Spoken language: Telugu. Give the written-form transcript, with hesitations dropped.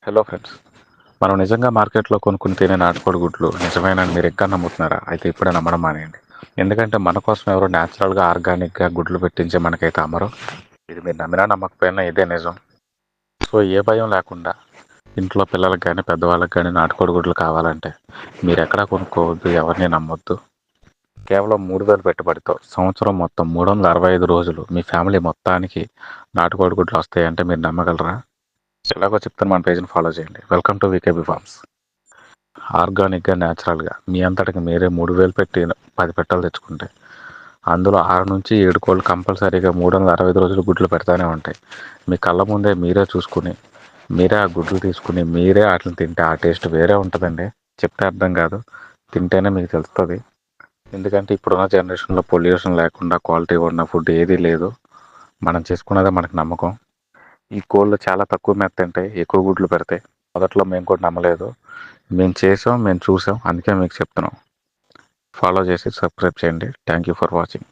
Hello friends. మనం నిజంగా మార్కెట్లో కొనుక్కుని తినే నాటుకోడి గుడ్లు నిజమేనని మీరు ఇంకా నమ్ముతున్నారా? అయితే ఇప్పుడే నమ్మడం మానేయండి. ఎందుకంటే మన కోసం ఎవరో న్యాచురల్గా ఆర్గానిక్గా గుడ్లు పెట్టించే మనకైతే అమ్మరు. ఇది మీరు నమ్మినా నమ్మకపోయినా ఇదే నిజం. సో ఏ భయం లేకుండా ఇంట్లో పిల్లలకు కానీ పెద్దవాళ్ళకి కానీ నాటుకోడి గుడ్లు కావాలంటే మీరు ఎక్కడా కొనుక్కోవద్దు, ఎవరిని నమ్మొద్దు. కేవలం 3,000 పెట్టుబడితో సంవత్సరం మొత్తం 365 రోజులు మీ ఫ్యామిలీ మొత్తానికి నాటుకోడి గుడ్లు వస్తాయంటే మీరు నమ్మగలరా? ఎలాగో చెప్తాను, మన పేజ్ని ఫాలో చేయండి. Welcome to VKB farms. ఆర్గానిక్గా న్యాచురల్గా మీ అంతటికి మీరే 3,000 పెట్టి 10 పెట్టలు తెచ్చుకుంటే అందులో 6 నుంచి 7 కోళ్ళు కంపల్సరీగా 365 రోజులు గుడ్లు పెడతానే ఉంటాయి. మీ కళ్ళ ముందే మీరే చూసుకుని మీరే ఆ గుడ్లు తీసుకుని మీరే వాటిని తింటే ఆ టేస్ట్ వేరే ఉంటుందండి. చెప్తే అర్థం కాదు, తింటేనే మీకు తెలుస్తుంది. ఎందుకంటే ఇప్పుడున్న జనరేషన్లో పొల్యూషన్ లేకుండా క్వాలిటీ ఉన్న ఫుడ్ ఏదీ లేదు. మనం చేసుకున్నదే మనకు నమ్మకం. ఈ కోళ్ళు చాలా తక్కువ మేత తింటాయి, ఎక్కువ గుడ్లు పెడతాయి. మొదట్లో మేము కూడా నమ్మలేదు. మేము చేసాం, మేము చూసాం, అందుకే మీకు చెప్తున్నాం. ఫాలో చేసి సబ్స్క్రైబ్ చేయండి. Thank you for watching.